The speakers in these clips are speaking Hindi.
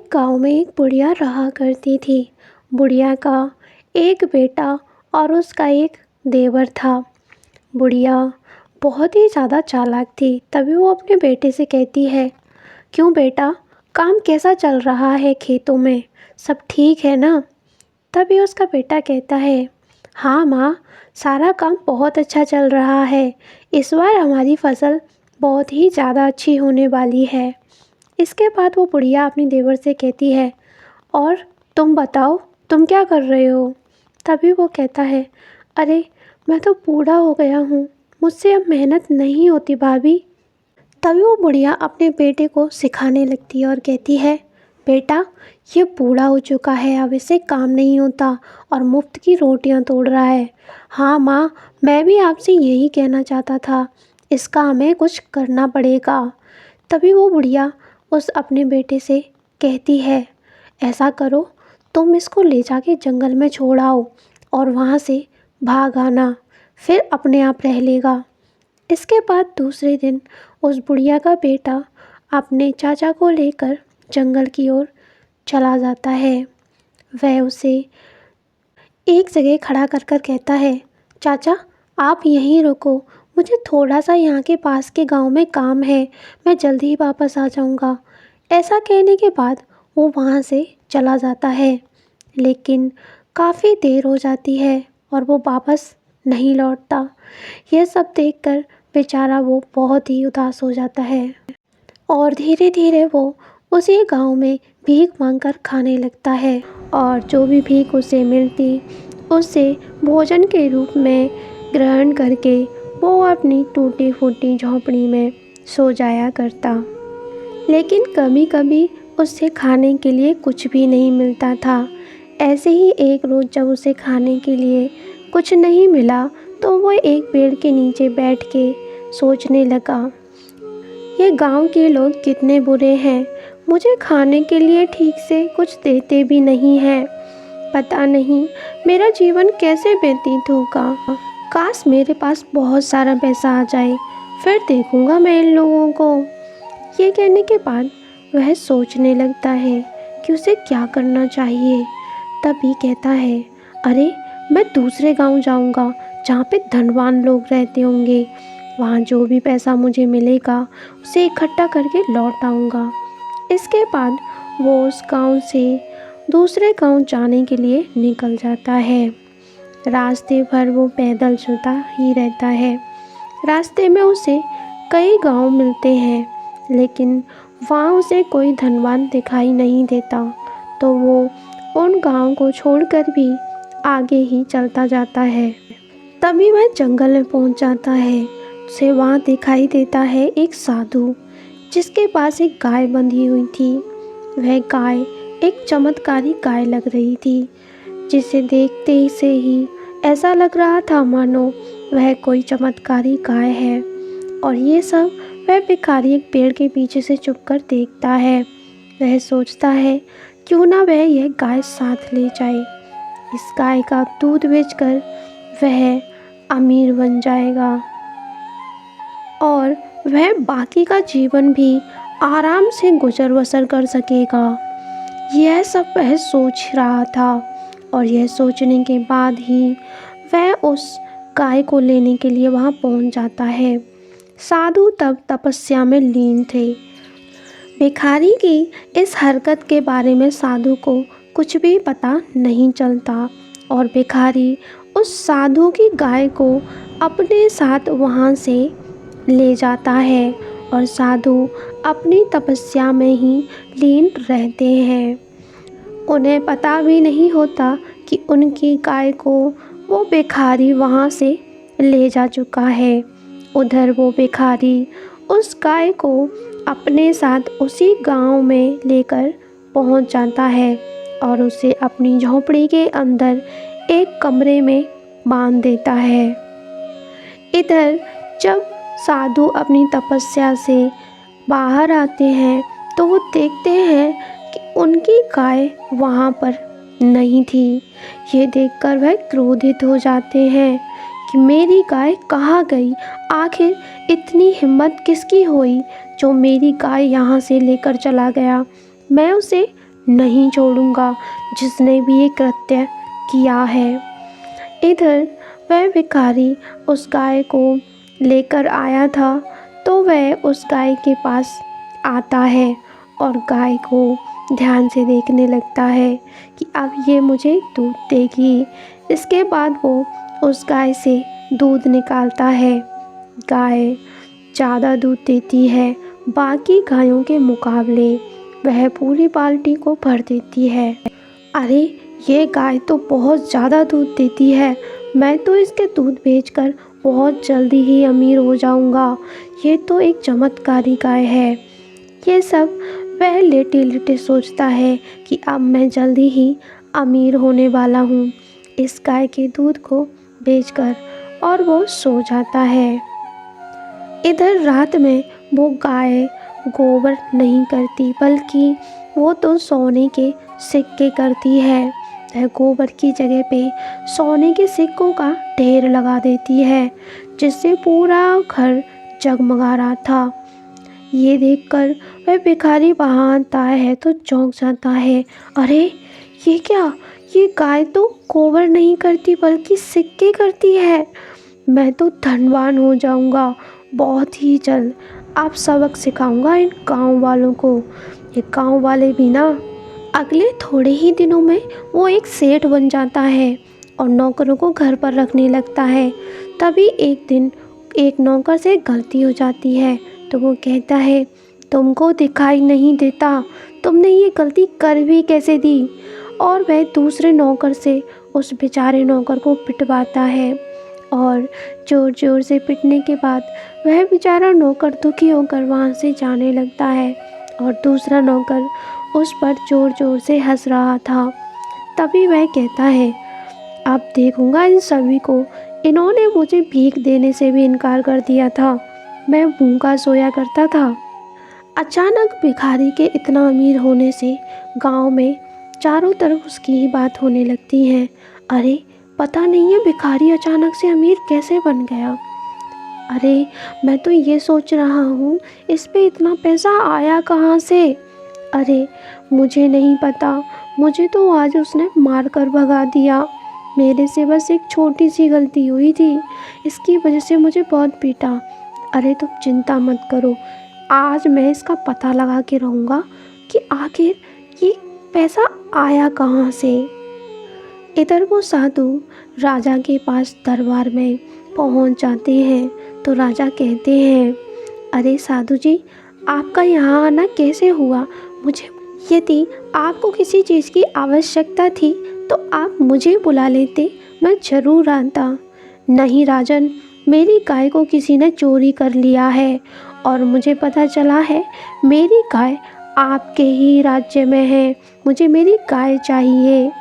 एक गांव में एक बुढ़िया रहा करती थी। बुढ़िया का एक बेटा और उसका एक देवर था। बुढ़िया बहुत ही ज़्यादा चालाक थी। तभी वो अपने बेटे से कहती है, क्यों बेटा, काम कैसा चल रहा है खेतों में, सब ठीक है ना? तभी उसका बेटा कहता है, हाँ माँ, सारा काम बहुत अच्छा चल रहा है। इस बार हमारी फसल बहुत ही ज़्यादा अच्छी होने वाली है। इसके बाद वो बुढ़िया अपनी देवर से कहती है, और तुम बताओ, तुम क्या कर रहे हो? तभी वो कहता है, अरे मैं तो बूढ़ा हो गया हूँ, मुझसे अब मेहनत नहीं होती भाभी। तभी वो बुढ़िया अपने बेटे को सिखाने लगती है और कहती है, बेटा, ये बूढ़ा हो चुका है, अब इससे काम नहीं होता और मुफ्त की रोटियां तोड़ रहा है। हाँ माँ, मैं भी आपसे यही कहना चाहता था, इसका हमें कुछ करना पड़ेगा। तभी वो बुढ़िया उस अपने बेटे से कहती है, ऐसा करो, तुम इसको ले जाके जंगल में छोड़ आओ और वहाँ से भाग आना, फिर अपने आप रह लेगा। इसके बाद दूसरे दिन उस बुढ़िया का बेटा अपने चाचा को लेकर जंगल की ओर चला जाता है। वह उसे एक जगह खड़ा कर कर कहता है, चाचा आप यहीं रुको, मुझे थोड़ा सा यहाँ के पास के गांव में काम है, मैं जल्दी ही वापस आ जाऊँगा। ऐसा कहने के बाद वो वहाँ से चला जाता है, लेकिन काफ़ी देर हो जाती है और वो वापस नहीं लौटता। यह सब देखकर बेचारा वो बहुत ही उदास हो जाता है और धीरे धीरे वो उसी गांव में भीख मांगकर खाने लगता है और जो भी भीख उसे मिलती उसे भोजन के रूप में ग्रहण करके वो अपनी टूटी फूटी झोंपड़ी में सो जाया करता। लेकिन कभी कभी उससे खाने के लिए कुछ भी नहीं मिलता था। ऐसे ही एक रोज़ जब उसे खाने के लिए कुछ नहीं मिला तो वो एक पेड़ के नीचे बैठ के सोचने लगा, ये गांव के लोग कितने बुरे हैं, मुझे खाने के लिए ठीक से कुछ देते भी नहीं हैं। पता नहीं मेरा जीवन कैसे व्यतीत होगा। काश मेरे पास बहुत सारा पैसा आ जाए, फिर देखूंगा मैं इन लोगों को। ये कहने के बाद वह सोचने लगता है कि उसे क्या करना चाहिए। तभी कहता है, अरे मैं दूसरे गांव जाऊंगा जहाँ पे धनवान लोग रहते होंगे, वहाँ जो भी पैसा मुझे मिलेगा उसे इकट्ठा करके लौट आऊँगा। इसके बाद वो उस गांव से दूसरे गांव जाने के लिए निकल जाता है। रास्ते भर वो पैदल चलता ही रहता है। रास्ते में उसे कई गांव मिलते हैं, लेकिन वहाँ उसे कोई धनवान दिखाई नहीं देता, तो वो उन गांव को छोड़कर भी आगे ही चलता जाता है। तभी वह जंगल में पहुंच जाता है। उसे वहाँ दिखाई देता है एक साधु, जिसके पास एक गाय बंधी हुई थी। वह गाय एक चमत्कारी गाय लग रही थी, जिसे देखते ही से ही ऐसा लग रहा था मानो वह कोई चमत्कारी गाय है। और ये सब वह भिखारी एक पेड़ के पीछे से छुपकर देखता है। वह सोचता है, क्यों ना वह यह गाय साथ ले जाए। इस गाय का दूध बेचकर वह अमीर बन जाएगा और वह बाकी का जीवन भी आराम से गुजर बसर कर सकेगा। यह सब वह सोच रहा था और यह सोचने के बाद ही वह उस गाय को लेने के लिए वहाँ पहुँच जाता है। साधु तब तपस्या में लीन थे। भिखारी की इस हरकत के बारे में साधु को कुछ भी पता नहीं चलता और भिखारी उस साधु की गाय को अपने साथ वहाँ से ले जाता है और साधु अपनी तपस्या में ही लीन रहते हैं। उन्हें पता भी नहीं होता कि उनकी गाय को वो भिखारी वहाँ से ले जा चुका है। उधर वो भिखारी उस गाय को अपने साथ उसी गांव में लेकर पहुँच जाता है और उसे अपनी झोंपड़ी के अंदर एक कमरे में बांध देता है। इधर जब साधु अपनी तपस्या से बाहर आते हैं तो वो देखते हैं कि उनकी गाय वहाँ पर नहीं थी। ये देखकर वह क्रोधित हो जाते हैं कि मेरी गाय कहाँ गई, आखिर इतनी हिम्मत किसकी हुई जो मेरी गाय यहाँ से लेकर चला गया। मैं उसे नहीं छोड़ूंगा जिसने भी ये कृत्य किया है। इधर वह भिखारी उस गाय को लेकर आया था, तो वह उस गाय के पास आता है और गाय को ध्यान से देखने लगता है कि अब ये मुझे दूध देगी। इसके बाद वो उस गाय से दूध निकालता है। गाय ज़्यादा दूध देती है बाकी गायों के मुकाबले। वह पूरी बाल्टी को भर देती है। अरे ये गाय तो बहुत ज़्यादा दूध देती है, मैं तो इसके दूध बेचकर बहुत जल्दी ही अमीर हो जाऊंगा। ये तो एक चमत्कारी गाय है। ये सब वह लेटे लेटे सोचता है कि अब मैं जल्दी ही अमीर होने वाला हूँ इस गाय के दूध को बेचकर, और वो सो जाता है। इधर रात में वो गाय गोबर नहीं करती, बल्कि वो तो सोने के सिक्के करती है। वह गोबर की जगह पे सोने के सिक्कों का ढेर लगा देती है, जिससे पूरा घर जगमगा रहा था। ये देखकर वह भिखारी वहाँ आता है तो चौंक जाता है। अरे ये क्या, ये गाय तो गोबर नहीं करती बल्कि सिक्के करती है। मैं तो धनवान हो जाऊंगा बहुत ही जल्द। आप सबक सिखाऊंगा इन गांव वालों को। ये गांव वाले भी ना, अगले थोड़े ही दिनों में वो एक सेठ बन जाता है और नौकरों को घर पर रखने लगता है। तभी एक दिन एक नौकर से गलती हो जाती है, तो वो कहता है, तुमको दिखाई नहीं देता, तुमने ये गलती कर भी कैसे दी। और वह दूसरे नौकर से उस बेचारे नौकर को पिटवाता है, और ज़ोर ज़ोर से पिटने के बाद वह बेचारा नौकर दुखी होकर वहाँ से जाने लगता है, और दूसरा नौकर उस पर ज़ोर ज़ोर से हंस रहा था। तभी वह कहता है, अब देखूंगा इन सभी को, इन्होंने मुझे भीख देने से भी इनकार कर दिया था, मैं भूखा सोया करता था। अचानक भिखारी के इतना अमीर होने से गांव में चारों तरफ उसकी ही बात होने लगती है। अरे पता नहीं है भिखारी अचानक से अमीर कैसे बन गया। अरे मैं तो ये सोच रहा हूँ इस पे इतना पैसा आया कहाँ से। अरे मुझे नहीं पता, मुझे तो आज उसने मार कर भगा दिया। मेरे से बस एक छोटी सी गलती हुई थी, इसकी वजह से मुझे बहुत पीटा। अरे तुम चिंता मत करो, आज मैं इसका पता लगा के रहूँगा कि आखिर ये पैसा आया कहाँ से। इधर वो साधु राजा के पास दरबार में पहुँच जाते हैं, तो राजा कहते हैं, अरे साधु जी, आपका यहाँ आना कैसे हुआ। मुझे यदि आपको किसी चीज़ की आवश्यकता थी तो आप मुझे बुला लेते, मैं ज़रूर आता। नहीं राजन, मेरी गाय को किसी ने चोरी कर लिया है और मुझे पता चला है मेरी गाय आपके ही राज्य में है, मुझे मेरी गाय चाहिए।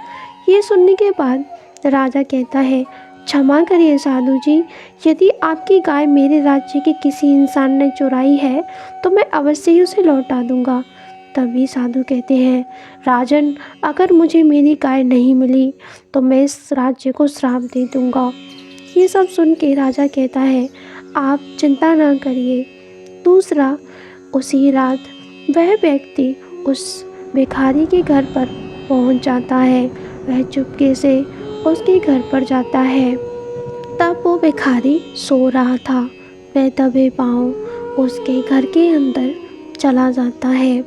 ये सुनने के बाद राजा कहता है, क्षमा करिए साधु जी, यदि आपकी गाय मेरे राज्य के किसी इंसान ने चुराई है तो मैं अवश्य ही उसे लौटा दूंगा। तभी साधु कहते हैं, राजन, अगर मुझे मेरी गाय नहीं मिली तो मैं इस राज्य को श्राप दे दूंगा। ये सब सुन के राजा कहता है, आप चिंता ना करिए। दूसरा उसी रात वह व्यक्ति उस भिखारी के घर पर पहुंच जाता है। वह चुपके से उसके घर पर जाता है। तब वो भिखारी सो रहा था। वह दबे पाँव उसके घर के अंदर चला जाता है।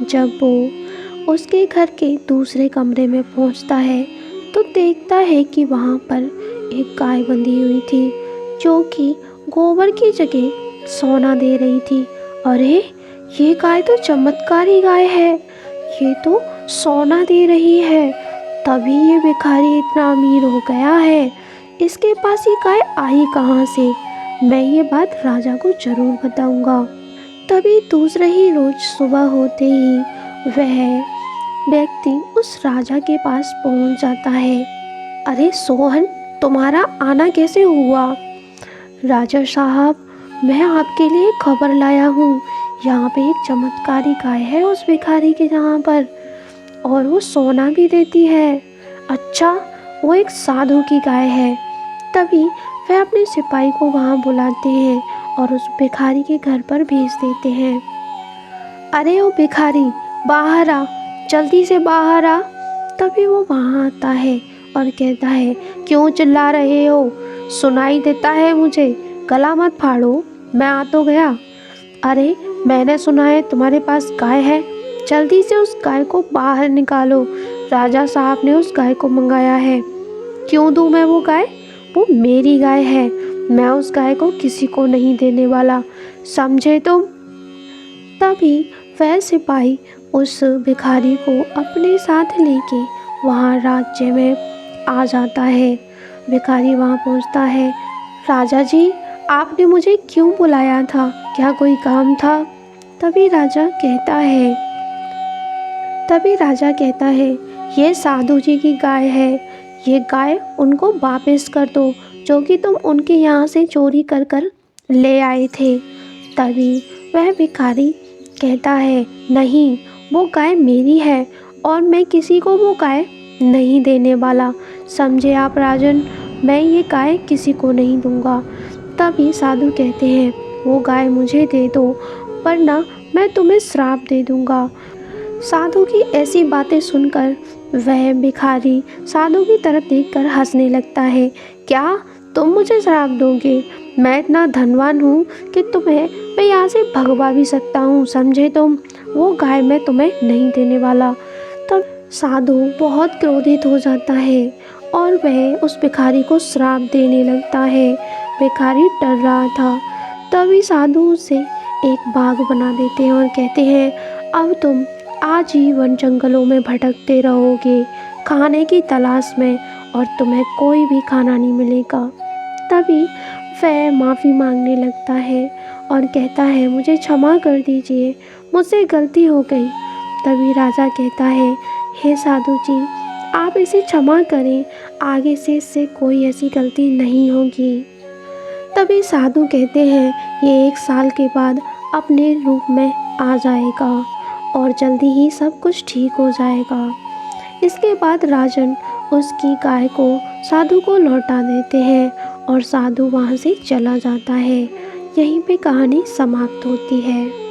जब वो उसके घर के दूसरे कमरे में पहुंचता है तो देखता है कि वहाँ पर एक गाय बंधी हुई थी, जो कि गोबर की जगह सोना दे रही थी। अरे ये गाय तो चमत्कारी गाय है, ये तो सोना दे रही है, तभी ये भिखारी इतना अमीर हो गया है। इसके पास ये गाय आई कहाँ से, मैं ये बात राजा को ज़रूर बताऊंगा। तभी दूसरे ही रोज सुबह होते ही वह व्यक्ति उस राजा के पास पहुंच जाता है। अरे सोहन, तुम्हारा आना कैसे हुआ। राजा साहब, मैं आपके लिए खबर लाया हूँ, यहाँ पे एक चमत्कारी गाय है उस भिखारी के यहाँ पर, और वो सोना भी देती है। अच्छा, वो एक साधु की गाय है। तभी वह अपने सिपाही को वहाँ बुलाते हैं और उस भिखारी के घर पर भेज देते हैं। अरे ओ भिखारी, बाहर आ, जल्दी से बाहर आ। तभी वो वहाँ आता है और कहता है, क्यों चिल्ला रहे हो? सुनाई देता है मुझे, गला मत फाड़ो, मैं आ तो गया। अरे मैंने सुना है तुम्हारे पास गाय है, जल्दी से उस गाय को बाहर निकालो, राजा साहब ने उस गाय को मंगाया है। क्यों दूँ मैं वो गाय? वो मेरी गाय है, मैं उस गाय को किसी को नहीं देने वाला, समझे तुम? तभी वह सिपाही उस भिखारी को अपने साथ लेके वहाँ राज्य में आ जाता है। भिखारी वहाँ पहुँचता है। राजा जी, आपने मुझे क्यों बुलाया था? क्या कोई काम था? तभी राजा कहता है ये साधु जी की गाय है, ये गाय उनको वापस कर दो जो कि तुम उनके यहाँ से चोरी कर कर ले आए थे। तभी वह भिखारी कहता है, नहीं, वो गाय मेरी है और मैं किसी को वो गाय नहीं देने वाला, समझे आप राजन? मैं ये गाय किसी को नहीं दूंगा। तभी साधु कहते हैं, वो गाय मुझे दे दो वरना मैं तुम्हें श्राप दे दूंगा। साधु की ऐसी बातें सुनकर वह भिखारी साधु की तरफ देखकर हंसने लगता है। क्या तुम मुझे श्राप दोगे? मैं इतना धनवान हूँ कि मैं यहाँ से भगवा भी सकता हूँ, समझे तुम? वो गाय मैं तुम्हें नहीं देने वाला। तब साधु बहुत क्रोधित हो जाता है और वह उस भिखारी को श्राप देने लगता है। भिखारी डर रहा था। तभी साधु उसे एक बाग बना देते हैं और कहते हैं, अब तुम आजीवन जंगलों में भटकते रहोगे खाने की तलाश में और तुम्हें कोई भी खाना नहीं मिलेगा। तभी वह माफ़ी मांगने लगता है और कहता है, मुझे क्षमा कर दीजिए, मुझसे गलती हो गई। तभी राजा कहता है, हे साधु जी, आप इसे क्षमा करें, आगे से इससे कोई ऐसी गलती नहीं होगी। तभी साधु कहते हैं, ये 1 साल के बाद अपने रूप में आ जाएगा और जल्दी ही सब कुछ ठीक हो जाएगा। इसके बाद राजन उसकी गाय को साधु को लौटा देते हैं और साधु वहाँ से चला जाता है। यहीं पे कहानी समाप्त होती है।